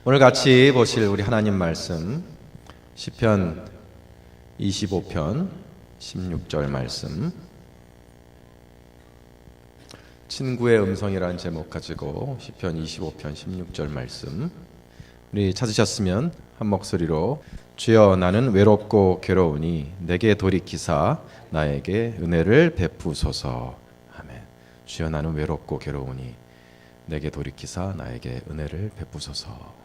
오늘 같이 보실 우리 하나님 말씀 시편 25편 16절 말씀, 친구의 음성이라는 제목 가지고 시편 25편 16절 말씀 우리 찾으셨으면 한 목소리로 주여 나는 외롭고 괴로우니 내게 돌이키사 나에게 은혜를 베푸소서. 아멘. 주여 나는 외롭고 괴로우니 내게 돌이키사 나에게 은혜를 베푸소서.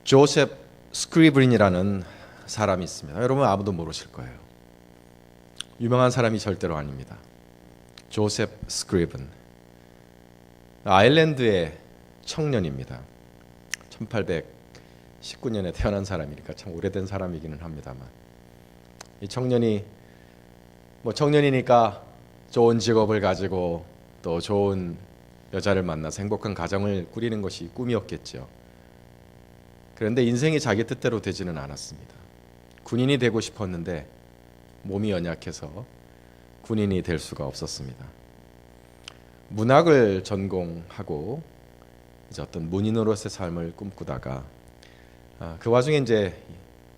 조셉 스크리브린이라는 사람이 있습니다. 여러분 아무도 모르실 거예요. 유명한 사람이 절대로 아닙니다. 조셉 스크리븐, 아일랜드의 청년입니다. 1819년에 태어난 사람이니까 참 오래된 사람이기는 합니다만, 이 청년이 청년이니까 좋은 직업을 가지고 또 좋은 여자를 만나서 행복한 가정을 꾸리는 것이 꿈이었겠죠. 그런데 인생이 자기 뜻대로 되지는 않았습니다. 군인이 되고 싶었는데 몸이 연약해서 군인이 될 수가 없었습니다. 문학을 전공하고 이제 어떤 문인으로서의 삶을 꿈꾸다가 그 와중에 이제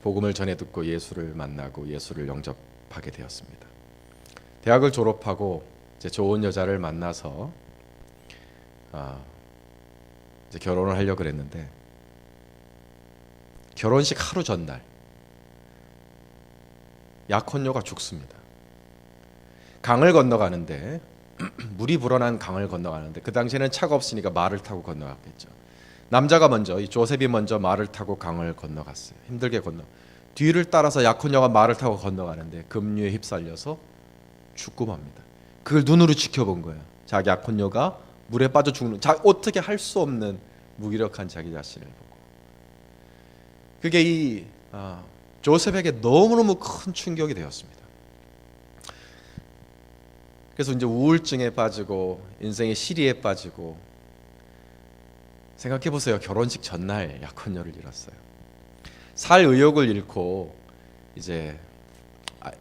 복음을 전해 듣고 예수를 만나고 예수를 영접하게 되었습니다. 대학을 졸업하고 이제 좋은 여자를 만나서 이제 결혼을 하려고 그랬는데 결혼식 하루 전날 약혼녀가 죽습니다. 강을 건너가는데 물이 불어난 강을 건너가는데 그 당시에는 차가 없으니까 말을 타고 건너갔겠죠. 남자가 먼저, 이 조셉이 먼저 말을 타고 강을 건너갔어요. 힘들게 뒤를 따라서 약혼녀가 말을 타고 건너가는데 급류에 휩쓸려서 죽고 맙니다. 그걸 눈으로 지켜본 거예요. 자기 약혼녀가 물에 빠져 죽는, 어떻게 할 수 없는 무기력한 자기 자신을 보고. 그게 이 조셉에게 너무너무 큰 충격이 되었습니다. 그래서 이제 우울증에 빠지고 인생의 시리에 빠지고, 생각해 보세요. 결혼식 전날 약혼녀를 잃었어요. 살 의욕을 잃고 이제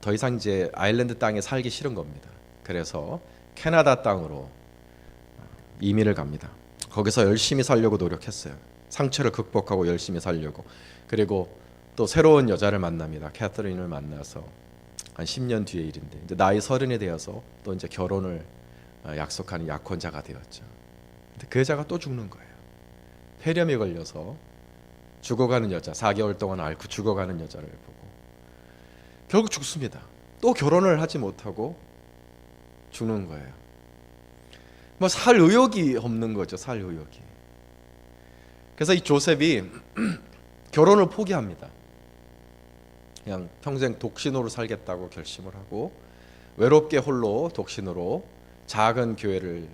더 이상 이제 아일랜드 땅에 살기 싫은 겁니다. 그래서 캐나다 땅으로 이민을 갑니다. 거기서 열심히 살려고 노력했어요. 상처를 극복하고 열심히 살려고. 그리고 또 새로운 여자를 만납니다. 캐서린을 만나서 한 10년 뒤의 일인데 이제 나이 30이 되어서 또 이제 결혼을 약속하는 약혼자가 되었죠. 근데 그 여자가 또 죽는 거예요. 폐렴에 걸려서 죽어가는 여자, 4개월 동안 앓고 죽어가는 여자를 보고 결국 죽습니다. 또 결혼을 하지 못하고 죽는 거예요. 살 의욕이 없는 거죠. 살 의욕이. 그래서 이 조셉이 결혼을 포기합니다. 그냥 평생 독신으로 살겠다고 결심을 하고 외롭게 홀로 독신으로 작은 교회를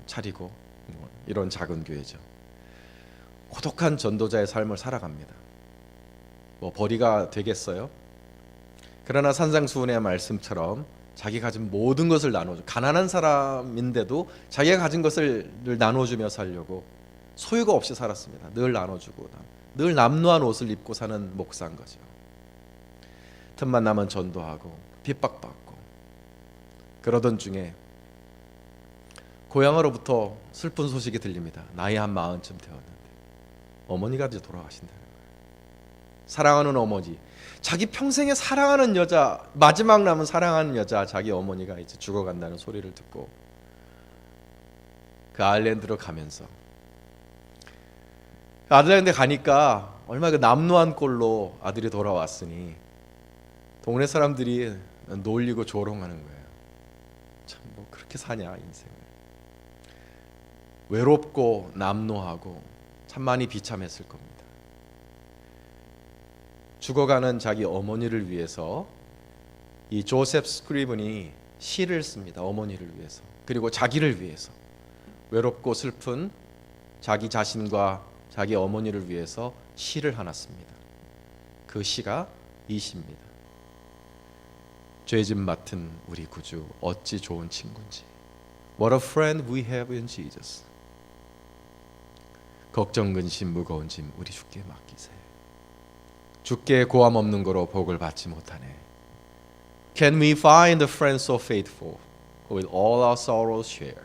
차리고, 이런 작은 교회죠. 고독한 전도자의 삶을 살아갑니다. 벌이가 되겠어요? 그러나 산상수훈의 말씀처럼 자기 가진 모든 것을 나눠줘. 가난한 사람인데도 자기가 가진 것을 늘 나눠주며 살려고 소유가 없이 살았습니다. 늘 나눠주고 늘 남루한 옷을 입고 사는 목사인 거죠. 틈만 나면 전도하고 핍박받고. 그러던 중에 고향으로부터 슬픈 소식이 들립니다. 나이 한 40쯤 되었는데 어머니가 이제 돌아가신다는 거예요. 사랑하는 어머니, 자기 평생에 사랑하는 여자, 마지막 남은 사랑하는 여자, 자기 어머니가 이제 죽어간다는 소리를 듣고 그 아일랜드로 가면서, 아들한테 가니까 얼마나 그 남루한 꼴로 아들이 돌아왔으니 동네 사람들이 놀리고 조롱하는 거예요. 참 그렇게 사냐 인생을. 외롭고 남루하고 참 많이 비참했을 겁니다. 죽어가는 자기 어머니를 위해서 이 조셉 스크리븐이 시를 씁니다. 어머니를 위해서, 그리고 자기를 위해서. 외롭고 슬픈 자기 자신과 자기 어머니를 위해서 시를 하나 씁니다. 그 시가 이 시입니다. 죄짐 맡은 우리 구주 어찌 좋은 친구인지. What a friend we have in Jesus. 걱정 근심 무거운 짐 우리 주께 맡기세. 주께 고함 없는 거로 복을 받지 못하네. Can we find a friend so faithful who with all our sorrows share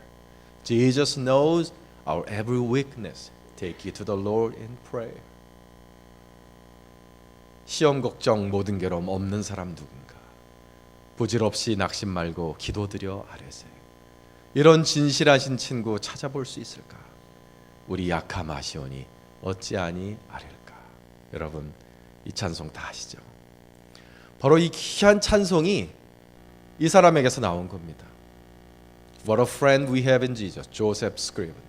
Jesus knows our every weakness. Take it to the Lord in prayer. 시험 걱정 모든 괴로움 없는 사람 누군가? 부질없이 낙심 말고 기도드려 아뢰세. 이런 진실하신 친구 찾아볼 수 있을까? 우리 약함 아시오니 어찌하니 아뢰일까? 여러분 이 찬송 다 아시죠? 바로 이 귀한 찬송이 이 사람에게서 나온 겁니다. What a friend we have in Jesus. Joseph Scriven.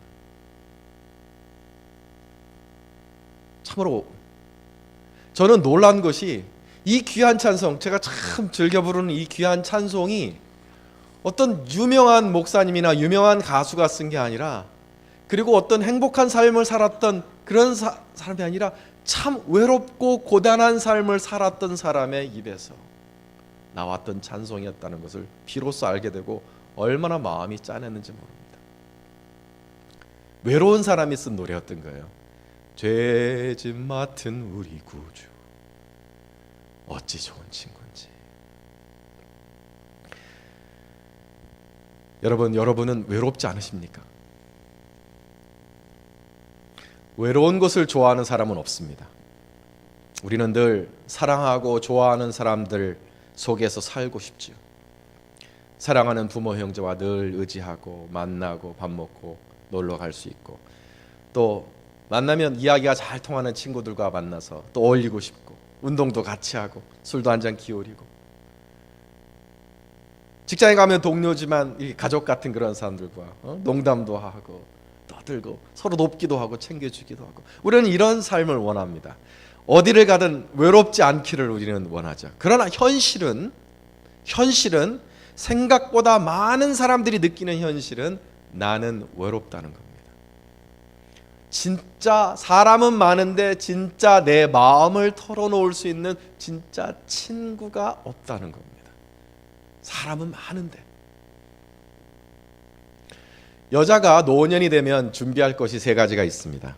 참으로 저는 놀란 것이 이 귀한 찬송, 제가 참 즐겨 부르는 이 귀한 찬송이 어떤 유명한 목사님이나 유명한 가수가 쓴 게 아니라, 그리고 어떤 행복한 삶을 살았던 그런 사람이 아니라 참 외롭고 고단한 삶을 살았던 사람의 입에서 나왔던 찬송이었다는 것을 비로소 알게 되고 얼마나 마음이 짠했는지 모릅니다. 외로운 사람이 쓴 노래였던 거예요. 죄짐 맡은 우리 구주 어찌 좋은 친구인지. 여러분은 외롭지 않으십니까? 외로운 것을 좋아하는 사람은 없습니다. 우리는 늘 사랑하고 좋아하는 사람들 속에서 살고 싶지요. 사랑하는 부모 형제와 늘 의지하고 만나고 밥 먹고 놀러 갈 수 있고, 또 만나면 이야기가 잘 통하는 친구들과 만나서 또 어울리고 싶고, 운동도 같이 하고 술도 한잔 기울이고, 직장에 가면 동료지만 이 가족 같은 그런 사람들과 농담도 하고 떠들고 서로 돕기도 하고 챙겨주기도 하고, 우리는 이런 삶을 원합니다. 어디를 가든 외롭지 않기를 우리는 원하죠. 그러나 현실은 생각보다 많은 사람들이 느끼는 현실은 나는 외롭다는 겁니다. 진짜 사람은 많은데 진짜 내 마음을 털어놓을 수 있는 진짜 친구가 없다는 겁니다. 사람은 많은데. 여자가 노년이 되면 준비할 것이 3가지가 있습니다.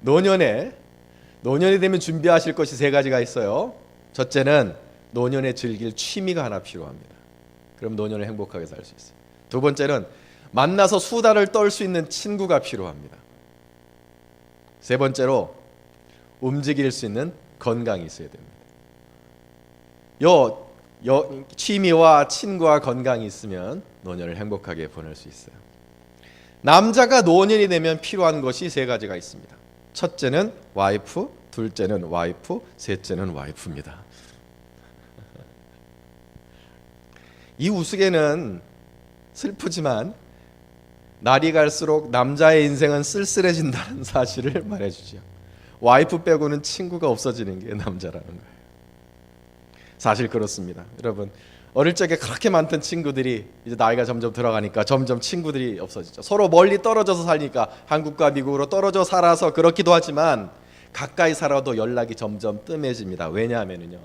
노년이 되면 준비하실 것이 3가지가 있어요. 첫째는 노년에 즐길 취미가 하나 필요합니다. 그럼 노년을 행복하게 살 수 있어요. 두 번째는 만나서 수다를 떨 수 있는 친구가 필요합니다. 세 번째로 움직일 수 있는 건강이 있어야 됩니다. 취미와 친구와 건강이 있으면 노년을 행복하게 보낼 수 있어요. 남자가 노년이 되면 필요한 것이 3가지가 있습니다. 첫째는 와이프, 둘째는 와이프, 셋째는 와이프입니다. 이 우스개는 슬프지만 날이 갈수록 남자의 인생은 쓸쓸해진다는 사실을 말해주죠. 와이프 빼고는 친구가 없어지는 게 남자라는 거예요. 사실 그렇습니다. 여러분, 어릴 적에 그렇게 많던 친구들이 이제 나이가 점점 들어가니까 점점 친구들이 없어지죠. 서로 멀리 떨어져서 살니까 한국과 미국으로 떨어져 살아서 그렇기도 하지만 가까이 살아도 연락이 점점 뜸해집니다. 왜냐하면요,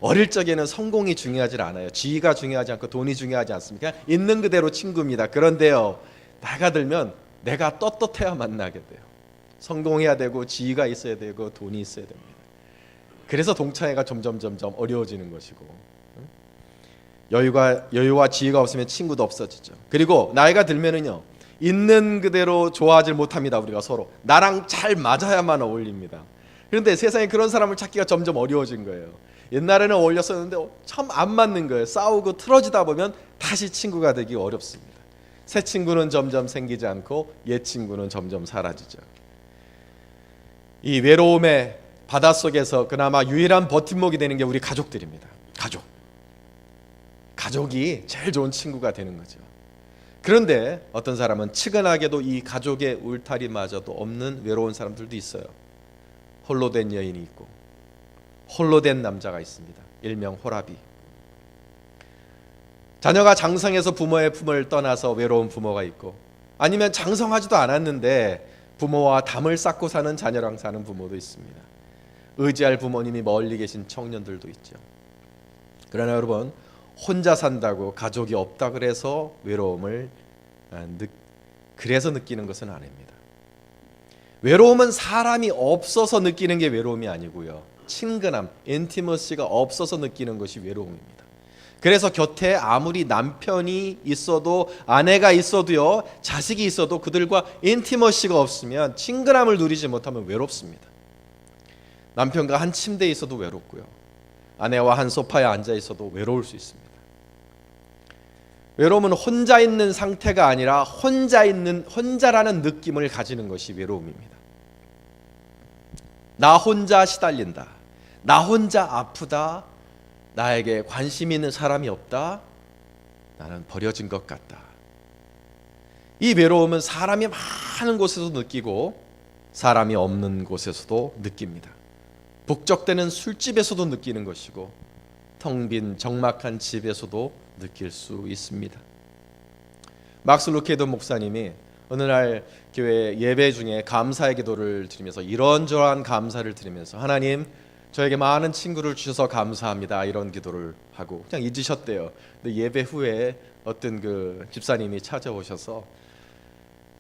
어릴 적에는 성공이 중요하지 않아요. 지위가 중요하지 않고 돈이 중요하지 않습니까? 있는 그대로 친구입니다. 그런데요, 나이가 들면 내가 떳떳해야 만나게 돼요. 성공해야 되고 지위가 있어야 되고 돈이 있어야 됩니다. 그래서 동창회가 점점 어려워지는 것이고, 여유와 지혜가 없으면 친구도 없어지죠. 그리고 나이가 들면은요, 있는 그대로 좋아하지 못합니다. 우리가 서로 나랑 잘 맞아야만 어울립니다. 그런데 세상에 그런 사람을 찾기가 점점 어려워진 거예요. 옛날에는 어울렸었는데 참 안 맞는 거예요. 싸우고 틀어지다 보면 다시 친구가 되기 어렵습니다. 새 친구는 점점 생기지 않고 옛 친구는 점점 사라지죠. 이 외로움의 바닷속에서 그나마 유일한 버팀목이 되는 게 우리 가족들입니다. 가족이 제일 좋은 친구가 되는 거죠. 그런데 어떤 사람은 측은하게도 이 가족의 울타리마저도 없는 외로운 사람들도 있어요. 홀로 된 여인이 있고 홀로 된 남자가 있습니다. 일명 호라비. 자녀가 장성해서 부모의 품을 떠나서 외로운 부모가 있고, 아니면 장성하지도 않았는데 부모와 담을 쌓고 사는 자녀랑 사는 부모도 있습니다. 의지할 부모님이 멀리 계신 청년들도 있죠. 그러나 여러분, 혼자 산다고 가족이 없다 그래서 외로움을 그래서 느끼는 것은 아닙니다. 외로움은 사람이 없어서 느끼는 게 외로움이 아니고요, 친근함, 인티머시가 없어서 느끼는 것이 외로움입니다. 그래서 곁에 아무리 남편이 있어도 아내가 있어도요, 자식이 있어도 그들과 인티머시가 없으면, 친근함을 누리지 못하면 외롭습니다. 남편과 한 침대에 있어도 외롭고요, 아내와 한 소파에 앉아 있어도 외로울 수 있습니다. 외로움은 혼자 있는 상태가 아니라 혼자라는 느낌을 가지는 것이 외로움입니다. 나 혼자 시달린다, 나 혼자 아프다, 나에게 관심 있는 사람이 없다, 나는 버려진 것 같다. 이 외로움은 사람이 많은 곳에서 느끼고 사람이 없는 곳에서도 느낍니다. 북적대는 술집에서도 느끼는 것이고 텅 빈 적막한 집에서도 느낄 수 있습니다. 막스 루케이더 목사님이 어느 날 교회 예배 중에 감사의 기도를 드리면서 이런저런 감사를 드리면서, 하나님, 저에게 많은 친구를 주셔서 감사합니다, 이런 기도를 하고 그냥 잊으셨대요. 근데 예배 후에 어떤 그 집사님이 찾아오셔서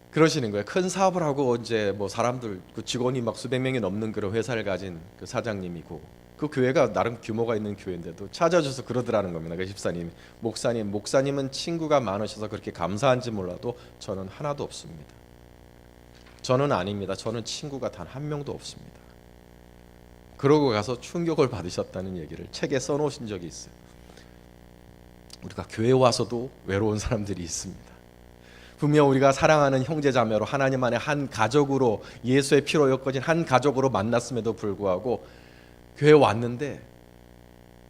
그러시는 거예요. 큰 사업을 하고 이제 뭐 사람들, 그 직원이 막 수백 명이 넘는 그런 회사를 가진 그 사장님이고, 그 교회가 나름 규모가 있는 교회인데도 찾아줘서 그러더라는 겁니다. 그 집사님이, 목사님은 친구가 많으셔서 그렇게 감사한지 몰라도 저는 하나도 없습니다. 저는 아닙니다. 저는 친구가 단 한 명도 없습니다. 그러고 가서 충격을 받으셨다는 얘기를 책에 써놓으신 적이 있어요. 우리가 교회 와서도 외로운 사람들이 있습니다. 분명 우리가 사랑하는 형제자매로 하나님 안에 한 가족으로, 예수의 피로 엮어진 한 가족으로 만났음에도 불구하고 교회 왔는데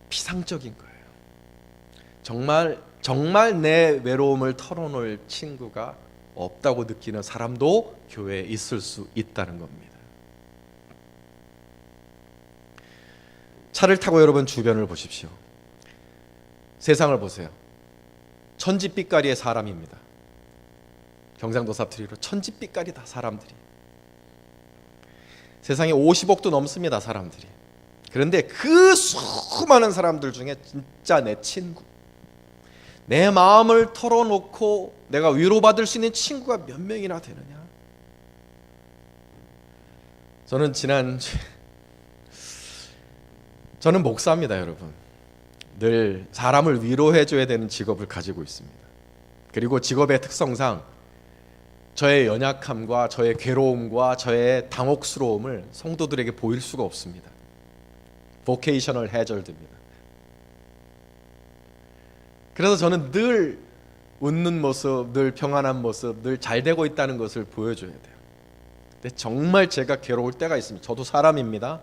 피상적인 거예요. 정말 내 외로움을 털어놓을 친구가 없다고 느끼는 사람도 교회에 있을 수 있다는 겁니다. 차를 타고 여러분 주변을 보십시오. 세상을 보세요. 천지빛깔이의 사람입니다. 경상도 사투리로 천지빛깔이다, 사람들이. 세상에 50억도 넘습니다, 사람들이. 그런데 그 수많은 사람들 중에 진짜 내 친구, 내 마음을 털어놓고 내가 위로받을 수 있는 친구가 몇 명이나 되느냐? 저는 목사입니다, 여러분. 늘 사람을 위로해줘야 되는 직업을 가지고 있습니다. 그리고 직업의 특성상 저의 연약함과 저의 괴로움과 저의 당혹스러움을 성도들에게 보일 수가 없습니다. 보케이셔널 해절드입니다. 그래서 저는 늘 웃는 모습, 늘 평안한 모습, 늘 잘 되고 있다는 것을 보여줘야 돼요. 근데 정말 제가 괴로울 때가 있습니다. 저도 사람입니다.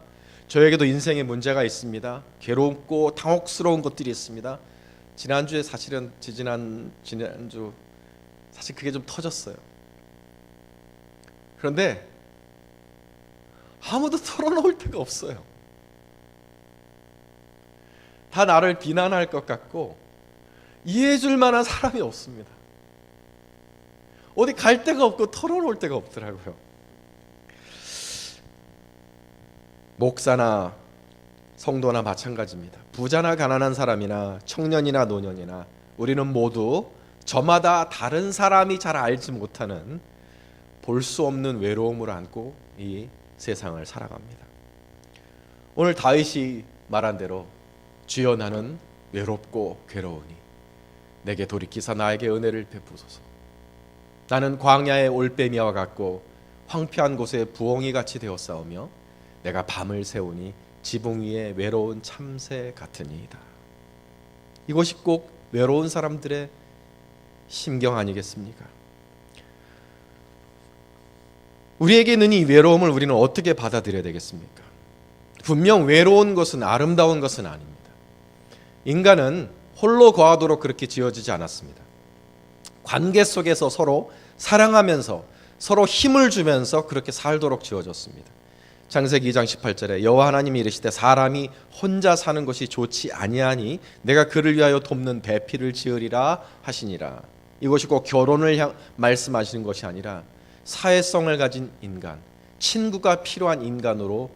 저에게도 인생에 문제가 있습니다. 괴롭고 당혹스러운 것들이 있습니다. 지난주 사실 그게 좀 터졌어요. 그런데 아무도 털어놓을 데가 없어요. 다 나를 비난할 것 같고 이해해줄 만한 사람이 없습니다. 어디 갈 데가 없고 털어놓을 데가 없더라고요. 목사나 성도나 마찬가지입니다. 부자나 가난한 사람이나 청년이나 노년이나 우리는 모두 저마다 다른 사람이 잘 알지 못하는 볼 수 없는 외로움을 안고 이 세상을 살아갑니다. 오늘 다윗이 말한 대로 주여 나는 외롭고 괴로우니 내게 돌이키사 나에게 은혜를 베푸소서. 나는 광야의 올빼미와 같고 황폐한 곳에 부엉이같이 되었사오며 내가 밤을 새우니 지붕 위에 외로운 참새 같으니이다. 이것이 꼭 외로운 사람들의 심경 아니겠습니까? 우리에게 있는 이 외로움을 우리는 어떻게 받아들여야 되겠습니까? 분명 외로운 것은 아름다운 것은 아닙니다. 인간은 홀로 거하도록 그렇게 지어지지 않았습니다. 관계 속에서 서로 사랑하면서 서로 힘을 주면서 그렇게 살도록 지어졌습니다. 창세기 2장 18절에 여호와 하나님이 이르시되 사람이 혼자 사는 것이 좋지 아니하니 내가 그를 위하여 돕는 배필을 지으리라 하시니라. 이것이 꼭 결혼을 말씀하시는 것이 아니라 사회성을 가진 인간, 친구가 필요한 인간으로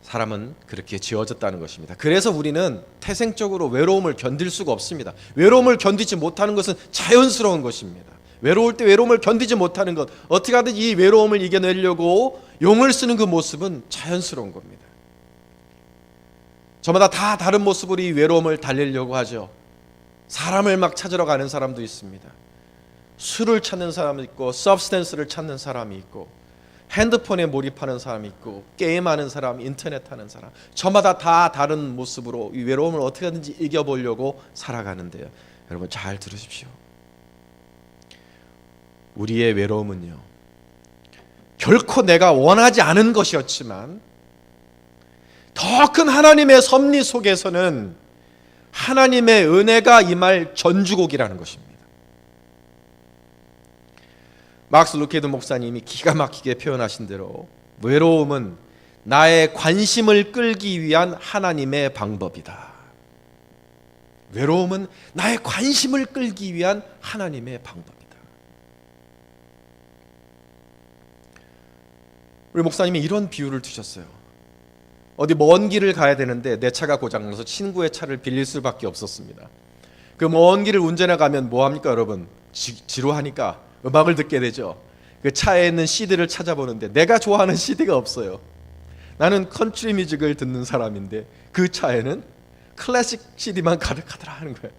사람은 그렇게 지어졌다는 것입니다. 그래서 우리는 태생적으로 외로움을 견딜 수가 없습니다. 외로움을 견디지 못하는 것은 자연스러운 것입니다. 외로울 때 외로움을 견디지 못하는 것, 어떻게 하든 이 외로움을 이겨내려고 용을 쓰는 그 모습은 자연스러운 겁니다. 저마다 다 다른 모습으로 이 외로움을 달래려고 하죠. 사람을 막 찾으러 가는 사람도 있습니다. 술을 찾는 사람이 있고 서브스텐스를 찾는 사람이 있고 핸드폰에 몰입하는 사람이 있고 게임하는 사람, 인터넷 하는 사람, 저마다 다 다른 모습으로 이 외로움을 어떻게든지 이겨보려고 살아가는데요. 여러분 잘 들으십시오. 우리의 외로움은요, 결코 내가 원하지 않은 것이었지만 더 큰 하나님의 섭리 속에서는 하나님의 은혜가 임할 전주곡이라는 것입니다. 막스 루케드 목사님이 기가 막히게 표현하신 대로 외로움은 나의 관심을 끌기 위한 하나님의 방법이다. 외로움은 나의 관심을 끌기 위한 하나님의 방법이다. 우리 목사님이 이런 비유를 두셨어요. 어디 먼 길을 가야 되는데 내 차가 고장나서 친구의 차를 빌릴 수밖에 없었습니다. 그 먼 길을 운전해 가면 뭐합니까 여러분? 지루하니까 음악을 듣게 되죠. 그 차에 있는 CD를 찾아보는데 내가 좋아하는 CD가 없어요. 나는 컨트리 뮤직을 듣는 사람인데 그 차에는 클래식 CD만 가득하더라 하는 거예요.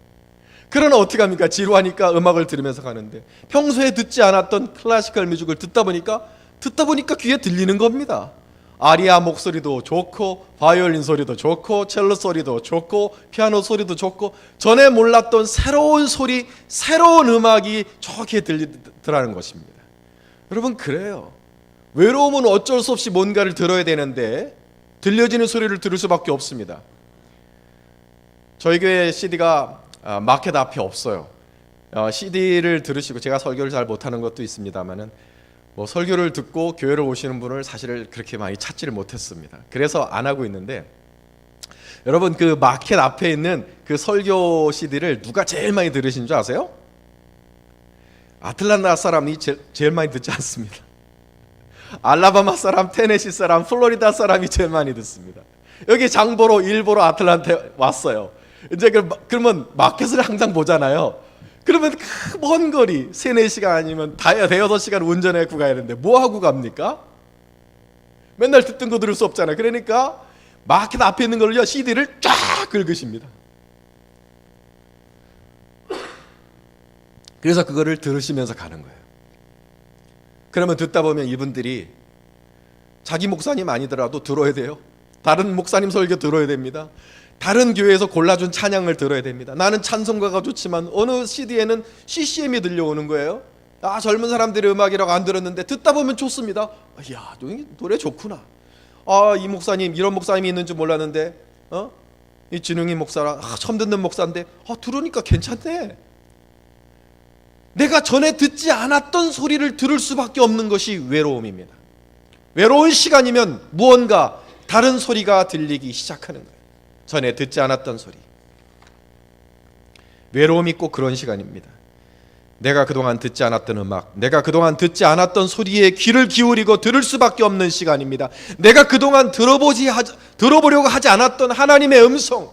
그러나 어떻게 합니까? 지루하니까 음악을 들으면서 가는데 평소에 듣지 않았던 클래시컬 뮤직을 듣다 보니까 귀에 들리는 겁니다. 아리아 목소리도 좋고 바이올린 소리도 좋고 첼로 소리도 좋고 피아노 소리도 좋고 전에 몰랐던 새로운 소리, 새로운 음악이 좋게 들리더라는 것입니다. 여러분 그래요. 외로움은 어쩔 수 없이 뭔가를 들어야 되는데 들려지는 소리를 들을 수밖에 없습니다. 저희 교회 CD가 마켓 앞에 없어요. CD를 들으시고 제가 설교를 잘 못하는 것도 있습니다만은 설교를 듣고 교회를 오시는 분을 사실 그렇게 많이 찾지를 못했습니다. 그래서 안 하고 있는데 여러분 그 마켓 앞에 있는 그 설교 CD를 누가 제일 많이 들으신 줄 아세요? 아틀란타 사람이 제일 많이 듣지 않습니다. 알라바마 사람, 테네시 사람, 플로리다 사람이 제일 많이 듣습니다. 여기 장보러 일보러 아틀란타에 왔어요. 이제 그러면 마켓을 항상 보잖아요. 그러면 그 먼 거리 3-4시간 아니면 대여섯 시간 운전해서 가야 되는데 뭐 하고 갑니까? 맨날 듣던 거 들을 수 없잖아요. 그러니까 마켓 앞에 있는 걸요 CD를 쫙 긁으십니다. 그래서 그거를 들으시면서 가는 거예요. 그러면 듣다 보면 이분들이 자기 목사님 아니더라도 들어야 돼요. 다른 목사님 설교 들어야 됩니다. 다른 교회에서 골라준 찬양을 들어야 됩니다. 나는 찬송가가 좋지만 어느 CD에는 CCM이 들려오는 거예요. 젊은 사람들의 음악이라고 안 들었는데 듣다 보면 좋습니다. 이야, 노래 좋구나. 이 목사님 이런 목사님이 있는 줄 몰랐는데 이 진웅이 목사라 처음 듣는 목사인데 들으니까 괜찮네. 내가 전에 듣지 않았던 소리를 들을 수밖에 없는 것이 외로움입니다. 외로운 시간이면 무언가 다른 소리가 들리기 시작하는 거예요. 전에 듣지 않았던 소리. 외로움이 꼭 그런 시간입니다. 내가 그동안 듣지 않았던 음악, 내가 그동안 듣지 않았던 소리에 귀를 기울이고 들을 수밖에 없는 시간입니다. 내가 그동안 들어보려고 하지 않았던 하나님의 음성,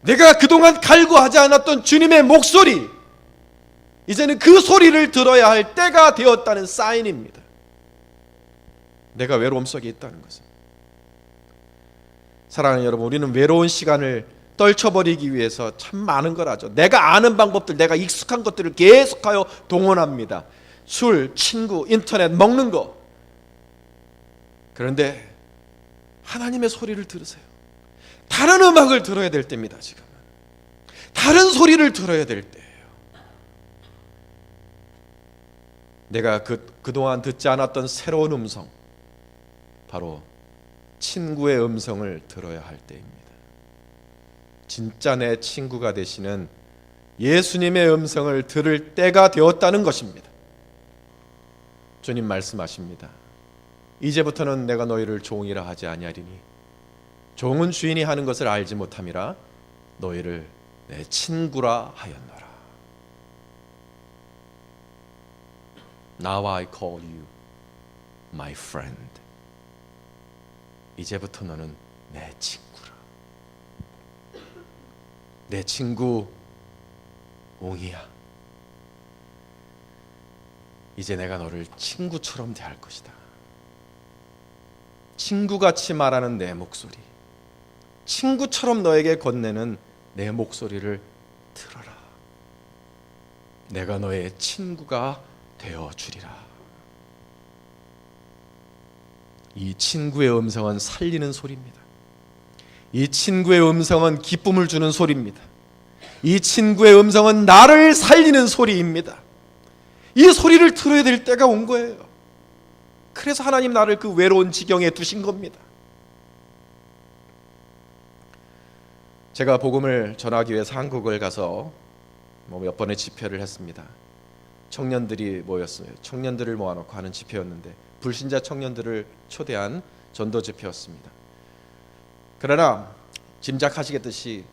내가 그동안 갈구하지 않았던 주님의 목소리, 이제는 그 소리를 들어야 할 때가 되었다는 사인입니다. 내가 외로움 속에 있다는 것은. 사랑하는 여러분, 우리는 외로운 시간을 떨쳐버리기 위해서 참 많은 걸 하죠. 내가 아는 방법들, 내가 익숙한 것들을 계속하여 동원합니다. 술, 친구, 인터넷, 먹는 거. 그런데 하나님의 소리를 들으세요. 다른 음악을 들어야 될 때입니다. 지금 다른 소리를 들어야 될 때예요. 내가 그동안 듣지 않았던 새로운 음성, 바로 친구의 음성을 들어야 할 때입니다. 진짜 내 친구가 되시는 예수님의 음성을 들을 때가 되었다는 것입니다. 주님 말씀하십니다. 이제부터는 내가 너희를 종이라 하지 아니하리니 종은 주인이 하는 것을 알지 못함이라 너희를 내 친구라 하였노라. Now I call you my friend. 이제부터 너는 내 친구라. 내 친구 옹이야. 이제 내가 너를 친구처럼 대할 것이다. 친구같이 말하는 내 목소리, 친구처럼 너에게 건네는 내 목소리를 들어라. 내가 너의 친구가 되어주리라. 이 친구의 음성은 살리는 소리입니다. 이 친구의 음성은 기쁨을 주는 소리입니다. 이 친구의 음성은 나를 살리는 소리입니다. 이 소리를 들어야 될 때가 온 거예요. 그래서 하나님 나를 그 외로운 지경에 두신 겁니다. 제가 복음을 전하기 위해서 한국을 가서 몇 번의 집회를 했습니다. 청년들이 모였어요. 청년들을 모아놓고 하는 집회였는데 불신자 청년들을 초대한 전도 집회였습니다. 그러나 짐작하시겠듯이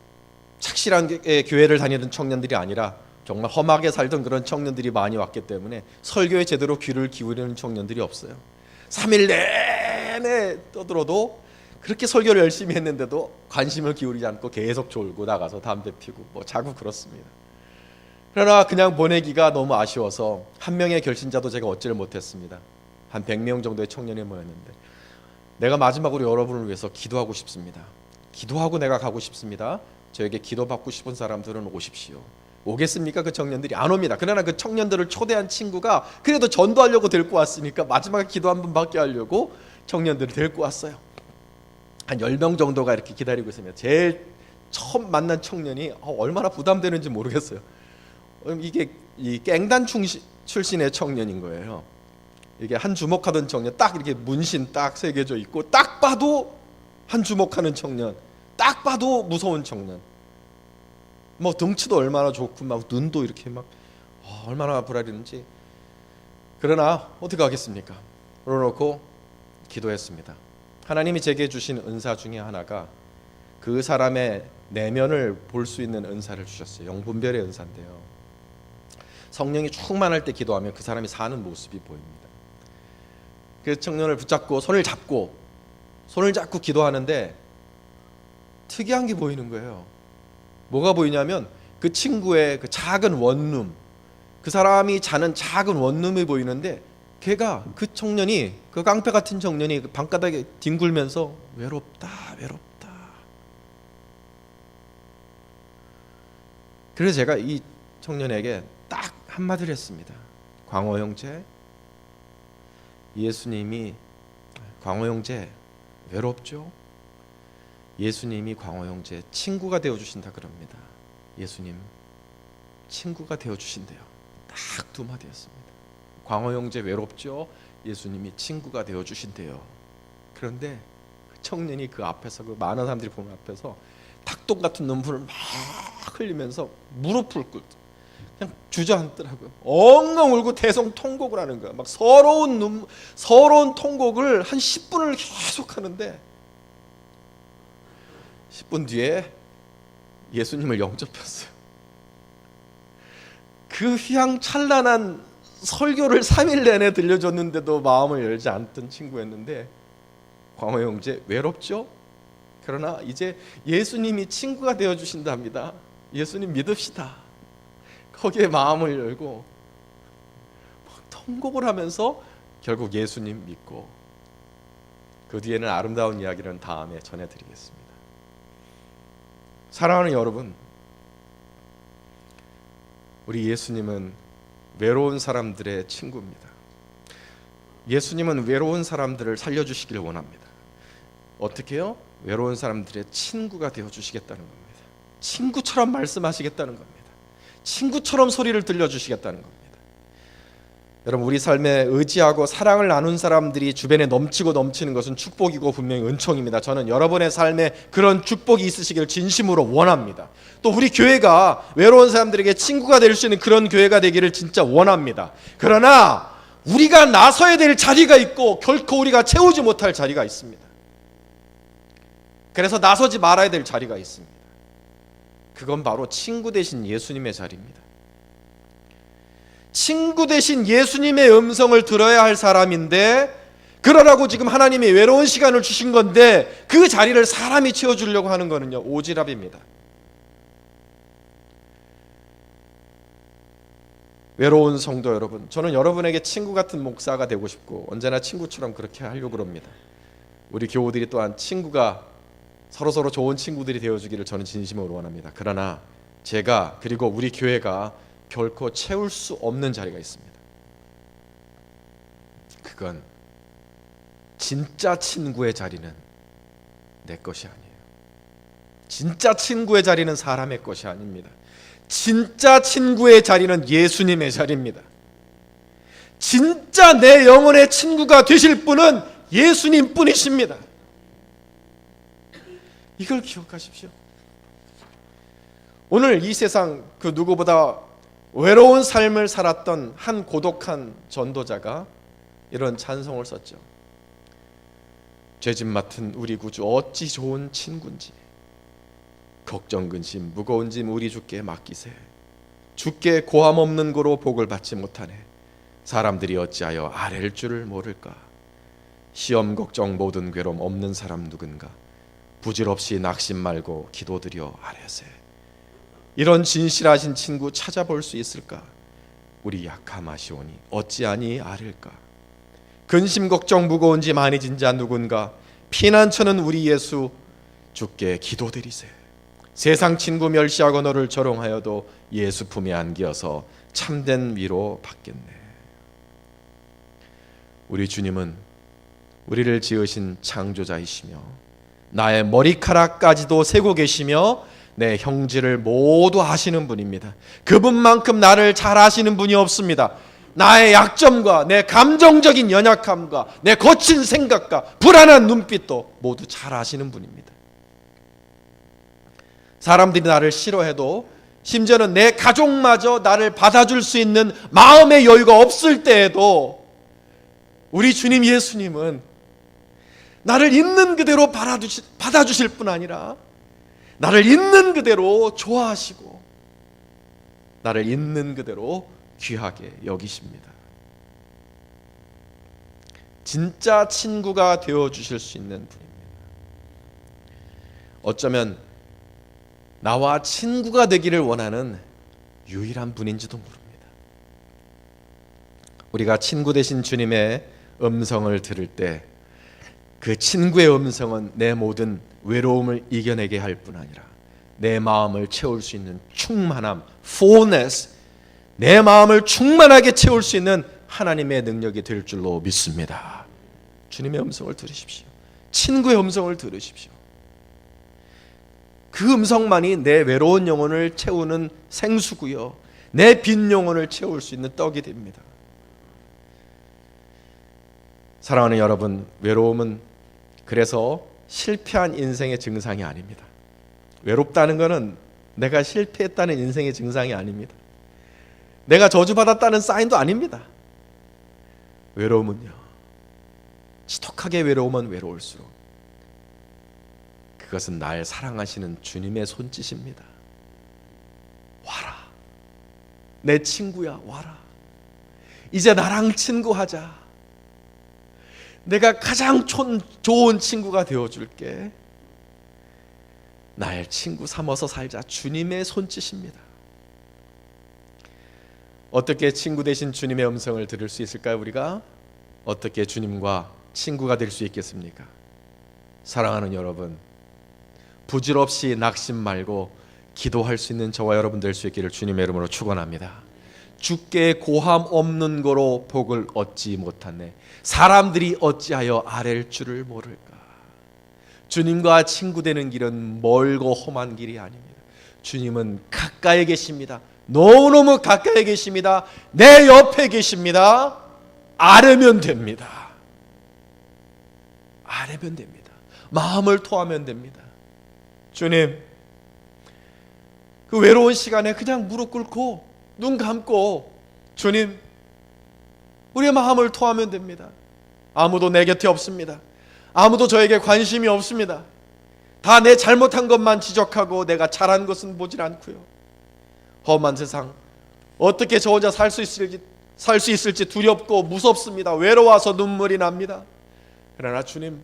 착실한 교회를 다니던 청년들이 아니라 정말 험하게 살던 그런 청년들이 많이 왔기 때문에 설교에 제대로 귀를 기울이는 청년들이 없어요. 3일 내내 떠들어도 그렇게 설교를 열심히 했는데도 관심을 기울이지 않고 계속 졸고 나가서 담배 피고 자고 그렇습니다. 그러나 그냥 보내기가 너무 아쉬워서 한 명의 결신자도 제가 얻지를 못했습니다. 한 100명 정도의 청년이 모였는데 내가 마지막으로 여러분을 위해서 기도하고 싶습니다. 기도하고 내가 가고 싶습니다. 저에게 기도받고 싶은 사람들은 오십시오. 오겠습니까? 그 청년들이 안 옵니다. 그러나 그 청년들을 초대한 친구가 그래도 전도하려고 데리고 왔으니까 마지막에 기도 한 번 받게 하려고 청년들을 데리고 왔어요. 한 10명 정도가 이렇게 기다리고 있습니다. 제일 처음 만난 청년이 얼마나 부담되는지 모르겠어요. 이게 이 깽단 출신의 청년인 거예요. 이게 한 주목하던 청년, 딱 이렇게 문신 딱 새겨져 있고 딱 봐도 한 주목하는 청년, 딱 봐도 무서운 청년. 덩치도 얼마나 좋고 막 눈도 이렇게 막 얼마나 불알이는지. 그러나 어떻게 하겠습니까? 그러놓고 기도했습니다. 하나님이 제게 주신 은사 중에 하나가 그 사람의 내면을 볼 수 있는 은사를 주셨어요. 영분별의 은사인데요. 성령이 충만할 때 기도하면 그 사람이 사는 모습이 보입니다. 그 청년을 붙잡고 손을 잡고 기도하는데 특이한 게 보이는 거예요. 뭐가 보이냐면 그 친구의 그 작은 원룸, 그 사람이 자는 작은 원룸이 보이는데 걔가 그 청년이 그 깡패 같은 청년이 그 방바닥에 뒹굴면서 외롭다. 그래서 제가 이 청년에게 딱 한마디를 했습니다. 광호 형제, 예수님이 광호 형제 외롭죠? 예수님이 광호 형제 친구가 되어 주신다 그럽니다. 예수님 친구가 되어 주신대요. 딱 두 마디였습니다. 광호 형제 외롭죠? 예수님이 친구가 되어 주신대요. 그런데 그 청년이 그 앞에서 그 많은 사람들이 보는 앞에서 닭똥 같은 눈물을 막 흘리면서 무릎을 꿇고 그냥 주저앉더라고요. 엉엉 울고 대성통곡을 하는 거야. 막 서러운 통곡을 한 10분을 계속 하는데 10분 뒤에 예수님을 영접했어요. 그 휘황찬란한 설교를 3일 내내 들려줬는데도 마음을 열지 않던 친구였는데 광호 형제 외롭죠? 그러나 이제 예수님이 친구가 되어주신답니다. 예수님 믿읍시다. 거기에 마음을 열고 통곡을 하면서 결국 예수님 믿고 그 뒤에는 아름다운 이야기는 다음에 전해드리겠습니다. 사랑하는 여러분, 우리 예수님은 외로운 사람들의 친구입니다. 예수님은 외로운 사람들을 살려주시길 원합니다. 어떻게요? 외로운 사람들의 친구가 되어주시겠다는 겁니다. 친구처럼 말씀하시겠다는 겁니다. 친구처럼 소리를 들려주시겠다는 겁니다. 여러분, 우리 삶에 의지하고 사랑을 나눈 사람들이 주변에 넘치고 넘치는 것은 축복이고 분명히 은총입니다. 저는 여러분의 삶에 그런 축복이 있으시기를 진심으로 원합니다. 또 우리 교회가 외로운 사람들에게 친구가 될 수 있는 그런 교회가 되기를 진짜 원합니다. 그러나 우리가 나서야 될 자리가 있고 결코 우리가 채우지 못할 자리가 있습니다. 그래서 나서지 말아야 될 자리가 있습니다. 그건 바로 친구 되신 예수님의 자리입니다. 친구 되신 예수님의 음성을 들어야 할 사람인데 그러라고 지금 하나님이 외로운 시간을 주신 건데 그 자리를 사람이 채워주려고 하는 거는요, 오지랖입니다. 외로운 성도 여러분, 저는 여러분에게 친구 같은 목사가 되고 싶고 언제나 친구처럼 그렇게 하려고 합니다. 우리 교우들이 또한 친구가 서로서로 좋은 친구들이 되어주기를 저는 진심으로 원합니다. 그러나 제가 그리고 우리 교회가 결코 채울 수 없는 자리가 있습니다. 그건 진짜 친구의 자리는 내 것이 아니에요. 진짜 친구의 자리는 사람의 것이 아닙니다. 진짜 친구의 자리는 예수님의 자리입니다. 진짜 내 영혼의 친구가 되실 분은 예수님 뿐이십니다. 이걸 기억하십시오. 오늘 이 세상 그 누구보다 외로운 삶을 살았던 한 고독한 전도자가 이런 찬송을 썼죠. 죄짐 맡은 우리 구주 어찌 좋은 친구인지, 걱정 근심 무거운 짐 우리 주께 맡기세. 주께 고함 없는 고로 복을 받지 못하네. 사람들이 어찌하여 아랠 줄을 모를까. 시험 걱정 모든 괴로움 없는 사람 누군가. 부질없이 낙심 말고 기도드려 아뢰세. 이런 진실하신 친구 찾아볼 수 있을까. 우리 약함하시오니 어찌하니 아랠까. 근심 걱정 무거운 짐 많이 진 자 누군가. 피난처는 우리 예수 주께 기도드리세. 세상 친구 멸시하고 너를 조롱하여도 예수 품에 안기어서 참된 위로 받겠네. 우리 주님은 우리를 지으신 창조자이시며 나의 머리카락까지도 세고 계시며 내 형질을 모두 아시는 분입니다. 그분만큼 나를 잘 아시는 분이 없습니다. 나의 약점과 내 감정적인 연약함과 내 거친 생각과 불안한 눈빛도 모두 잘 아시는 분입니다. 사람들이 나를 싫어해도, 심지어는 내 가족마저 나를 받아줄 수 있는 마음의 여유가 없을 때에도 우리 주님 예수님은 나를 있는 그대로 받아주실 뿐 아니라 나를 있는 그대로 좋아하시고 나를 있는 그대로 귀하게 여기십니다. 진짜 친구가 되어주실 수 있는 분입니다. 어쩌면 나와 친구가 되기를 원하는 유일한 분인지도 모릅니다. 우리가 친구 되신 주님의 음성을 들을 때 그 친구의 음성은 내 모든 외로움을 이겨내게 할 뿐 아니라 내 마음을 채울 수 있는 충만함, fullness, 내 마음을 충만하게 채울 수 있는 하나님의 능력이 될 줄로 믿습니다. 주님의 음성을 들으십시오. 친구의 음성을 들으십시오. 그 음성만이 내 외로운 영혼을 채우는 생수고요, 내 빈 영혼을 채울 수 있는 떡이 됩니다. 사랑하는 여러분, 외로움은 그래서 실패한 인생의 증상이 아닙니다. 외롭다는 것은 내가 실패했다는 인생의 증상이 아닙니다. 내가 저주받았다는 사인도 아닙니다. 외로움은요, 지독하게 외로우면 외로울수록 그것은 날 사랑하시는 주님의 손짓입니다. 와라, 내 친구야, 와라. 이제 나랑 친구하자. 내가 가장 좋은 친구가 되어줄게. 날 친구 삼아서 살자. 주님의 손짓입니다. 어떻게 친구 되신 주님의 음성을 들을 수 있을까요? 우리가 어떻게 주님과 친구가 될 수 있겠습니까? 사랑하는 여러분, 부질없이 낙심 말고 기도할 수 있는 저와 여러분 될 수 있기를 주님의 이름으로 축원합니다. 주께 고함 없는 거로 복을 얻지 못하네. 사람들이 어찌하여 아랠 줄을 모를까. 주님과 친구 되는 길은 멀고 험한 길이 아닙니다. 주님은 가까이 계십니다. 너무너무 가까이 계십니다. 내 옆에 계십니다. 아뢰면 됩니다. 아뢰면 됩니다. 마음을 토하면 됩니다. 주님, 그 외로운 시간에 그냥 무릎 꿇고 눈 감고 주님, 우리의 마음을 토하면 됩니다. 아무도 내 곁에 없습니다. 아무도 저에게 관심이 없습니다. 다 내 잘못한 것만 지적하고 내가 잘한 것은 보질 않고요. 험한 세상 어떻게 저 혼자 살 수 있을지 두렵고 무섭습니다. 외로워서 눈물이 납니다. 그러나 주님,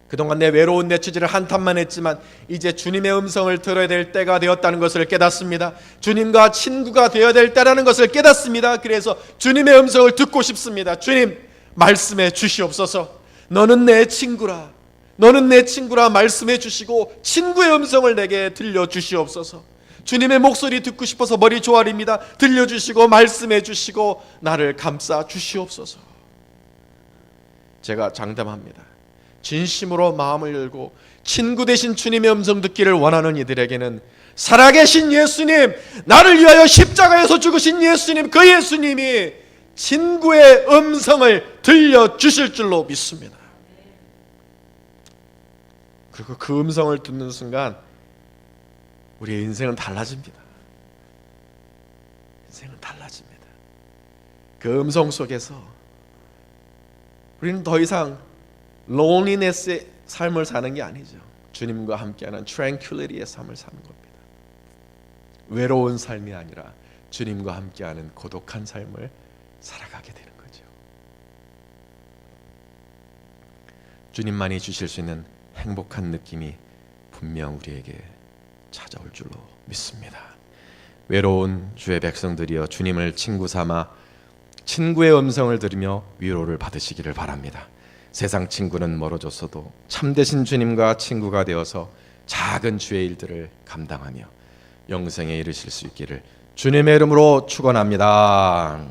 그동안 내 외로운 내 처지를 한탄만 했지만 이제 주님의 음성을 들어야 될 때가 되었다는 것을 깨닫습니다. 주님과 친구가 되어야 될 때라는 것을 깨닫습니다. 그래서 주님의 음성을 듣고 싶습니다. 주님, 말씀해 주시옵소서. 너는 내 친구라, 너는 내 친구라 말씀해 주시고 친구의 음성을 내게 들려주시옵소서. 주님의 목소리 듣고 싶어서 머리 조아립니다. 들려주시고 말씀해 주시고 나를 감싸 주시옵소서. 제가 장담합니다. 진심으로 마음을 열고 친구 되신 주님의 음성 듣기를 원하는 이들에게는 살아계신 예수님, 나를 위하여 십자가에서 죽으신 예수님, 그 예수님이 친구의 음성을 들려주실 줄로 믿습니다. 그리고 그 음성을 듣는 순간 우리의 인생은 달라집니다. 인생은 달라집니다. 그 음성 속에서 우리는 더 이상 loneliness의 삶을 사는 게 아니죠. 주님과 함께하는 tranquility의 삶을 사는 겁니다. 외로운 삶이 아니라 주님과 함께하는 고독한 삶을 살아가게 되는 거죠. 주님만이 주실 수 있는 행복한 느낌이 분명 우리에게 찾아올 줄로 믿습니다. 외로운 주의 백성들이여 주님을 친구 삼아 친구의 음성을 들으며 위로를 받으시기를 바랍니다. 세상 친구는 멀어졌어도 참되신 주님과 친구가 되어서 작은 주의 일들을 감당하며 영생에 이르실 수 있기를 주님의 이름으로 축원합니다.